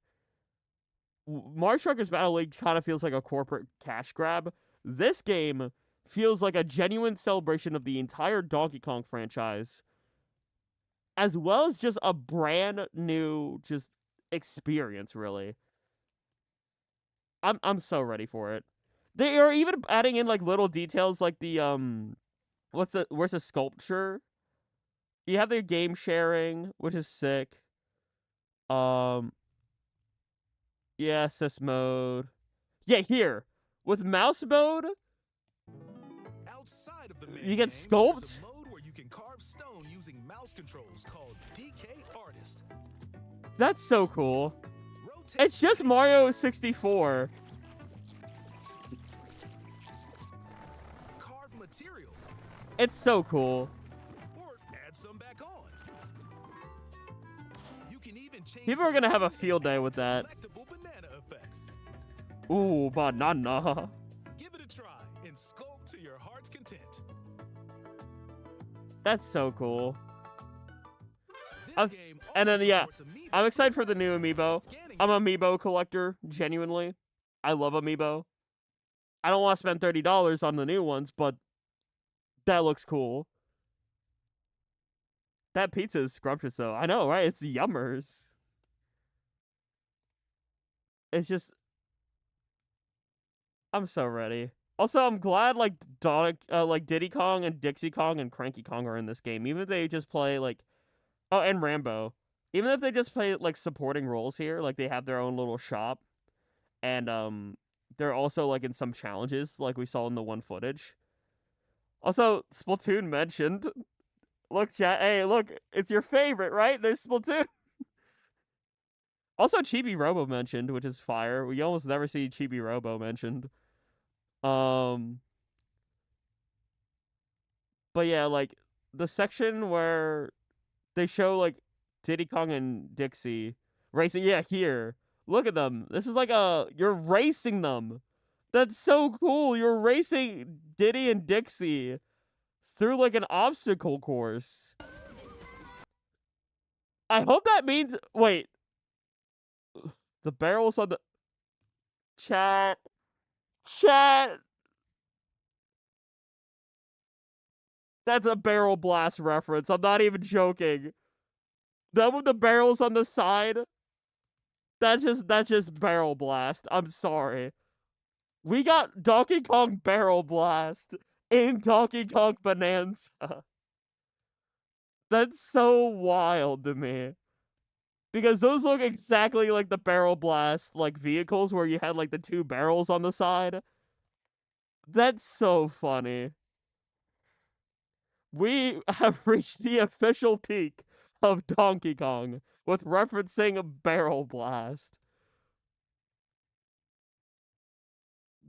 Mario Strikers Battle League kind of feels like a corporate cash grab. This game feels like a genuine celebration of the entire Donkey Kong franchise, as well as just a brand new just experience, really. I'm so ready for it. They are even adding in like little details like the where's the sculpture? You have the game sharing, which is sick. Yeah, assist mode. Yeah, here. With mouse mode, Outside of the main you get game, sculpt. there's a mode where you can carve stone using mouse controls called DK Artist. That's so cool. Rotate It's just Mario 64. carve material It's so cool. or add some back on. You can even change People are the gonna have a colors field day and with that. collectible banana effects. Ooh, banana. Give it a try and sculpt to your heart's content. That's so cool. This game And also then, yeah, supports amiibo. I'm excited for the new amiibo. Scanning I'm an amiibo collector, genuinely. I love amiibo. I don't want to spend $30 on the new ones, but that looks cool. That pizza is scrumptious, though. I know, right? It's yummers. It's just, I'm so ready. Also, I'm glad like Diddy Kong and Dixie Kong and Cranky Kong are in this game. Even if they just play like, oh, and Rambo. Even if they just play like supporting roles here, like they have their own little shop, and they're also like in some challenges, like we saw in the one footage. Also, Splatoon mentioned. Look, chat. Hey, look, it's your favorite, right? There's Splatoon. Also, Chibi Robo mentioned, which is fire. We almost never see Chibi Robo mentioned. But yeah, like the section where they show like Diddy Kong and Dixie racing. Yeah, here. Look at them. This is like you're racing them. That's so cool. You're racing Diddy and Dixie through like an obstacle course. I hope that means, wait. The barrels on the chat. That's a barrel blast reference. I'm not even joking. That with the barrels on the side. That's just barrel blast. I'm sorry. We got Donkey Kong Barrel Blast in Donkey Kong Bananza. That's so wild to me. Because those look exactly like the Barrel Blast like vehicles where you had like the two barrels on the side. That's so funny. We have reached the official peak of Donkey Kong with referencing a Barrel Blast.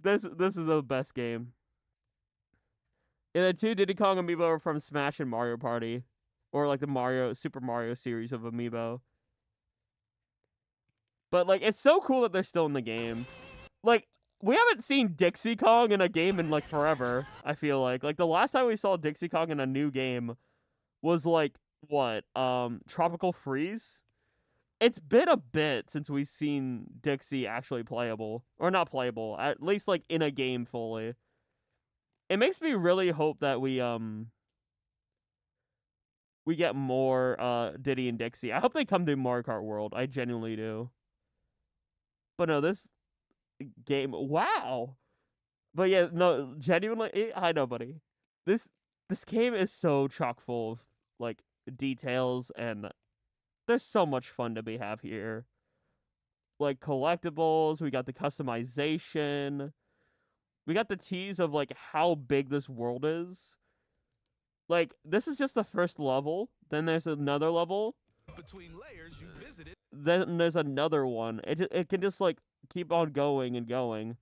This is the best game. And the two Diddy Kong amiibo are from Smash and Mario Party, or like the Super Mario series of amiibo. But, like, it's so cool that they're still in the game. Like, we haven't seen Dixie Kong in a game in, like, forever, I feel like. Like, the last time we saw Dixie Kong in a new game was, like, what? Tropical Freeze? It's been a bit since we've seen Dixie actually playable. Or not playable, at least, like, in a game fully. It makes me really hope that we get more, Diddy and Dixie. I hope they come to Mario Kart World. I genuinely do. But no, this game, wow! But yeah, no, genuinely, I know, buddy. This game is so chock full of, like, details, and there's so much fun to be have here. Like, collectibles, we got the customization, we got the tease of, like, how big this world is. Like, this is just the first level, then there's another level, Between layers you visited. then there's another one. It can just, like, keep on going and going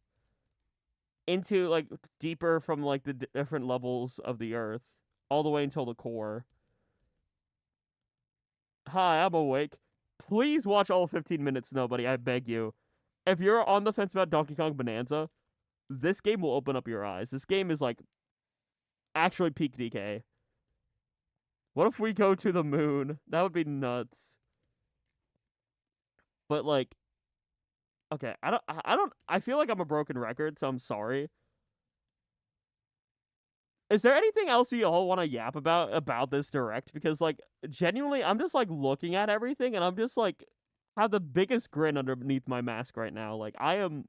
into, like, deeper from, like, the different levels of the Earth, all the way until the core. Hi, I'm awake. Please watch all 15 minutes, nobody, I beg you. If you're on the fence about Donkey Kong Bananza, this game will open up your eyes. This game is, like, actually peak DK. What if we go to the moon? That would be nuts. But, like, okay, I feel like I'm a broken record, so I'm sorry. Is there anything else you all want to yap about this direct? Because, like, genuinely, I'm just, like, looking at everything, and I'm just, like, have the biggest grin underneath my mask right now. Like, I am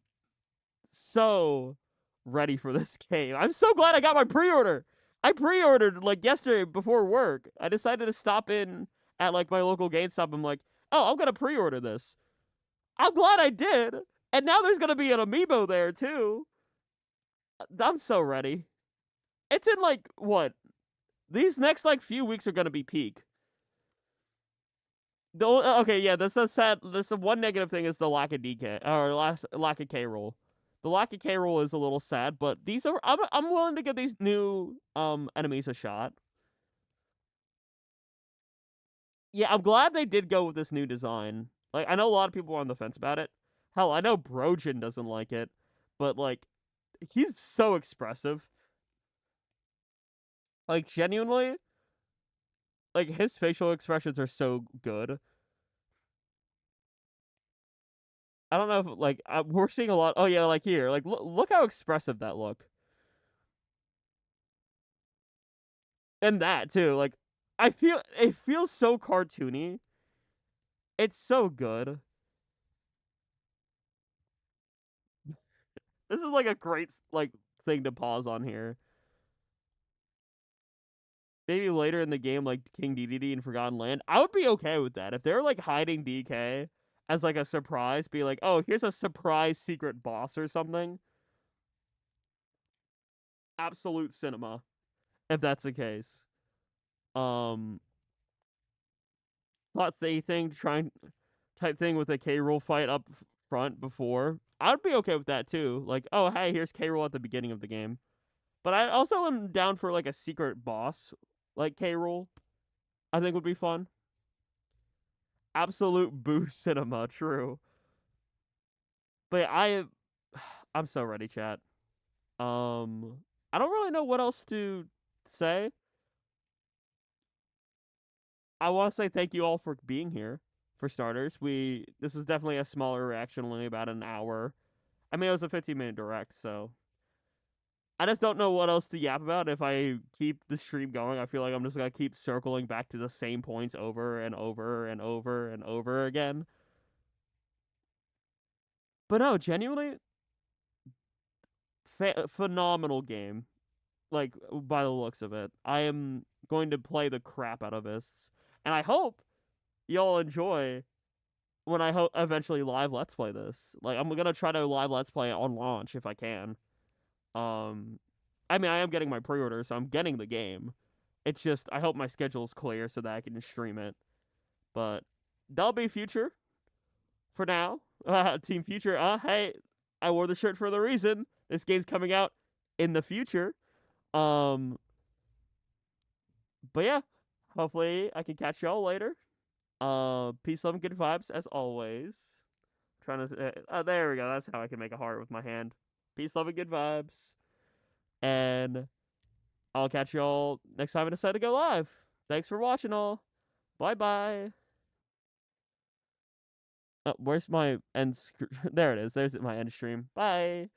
so ready for this game. I'm so glad I got my pre-order. I pre-ordered, like, yesterday before work. I decided to stop in at, like, my local GameStop. I'm like, oh, I'm gonna pre-order this. I'm glad I did. And now there's gonna be an amiibo there, too. I'm so ready. It's in, like, what? These next, like, few weeks are gonna be peak. Okay, yeah, that's a sad. This one negative thing is the lack of DK or lack of K roll. The lack of K roll is a little sad, but these are I'm willing to give these new enemies a shot. Yeah, I'm glad they did go with this new design. Like, I know a lot of people are on the fence about it. Hell, I know Brojin doesn't like it, but, like, he's so expressive. Like, genuinely, like, his facial expressions are so good. I don't know if, like, we're seeing a lot. Oh yeah, like here, like look how expressive that look, and that too. Like, I feel it feels so cartoony. It's so good. This is like a great like thing to pause on here. Maybe later in the game, like King DDD and Forgotten Land, I would be okay with that if they're like hiding DK as like a surprise. Be like, oh, here's a surprise secret boss or something. Absolute cinema, if that's the case. Thought they thing trying type thing with a K roll fight up front before. I'd be okay with that too. Like, oh hey, here's K roll at the beginning of the game. But I also am down for like a secret boss, like K roll. I think would be fun. Absolute boost cinema, true. But yeah, I'm so ready, chat. I don't really know what else to say. I want to say thank you all for being here. For starters, this is definitely a smaller reaction, only about an hour. I mean, it was a 15-minute direct, so I just don't know what else to yap about. If I keep the stream going, I feel like I'm just gonna keep circling back to the same points over and over and over and over again. But no, genuinely, phenomenal game. Like, by the looks of it, I am going to play the crap out of this, and I hope y'all enjoy when I eventually live let's play this. Like, I'm gonna try to live let's play it on launch if I can. I mean, I am getting my pre-order, so I'm getting the game. It's just, I hope my schedule's clear so that I can stream it. But that'll be future. For now, Team Future. Hey, I wore the shirt for the reason. This game's coming out in the future. But yeah, hopefully I can catch y'all later. Peace, love, and good vibes as always. Trying to. There we go. That's how I can make a heart with my hand. Peace, love, and good vibes. And I'll catch y'all next time I decide to go live. Thanks for watching, all. Bye bye. Where's my end? There it is. There's my end stream. Bye.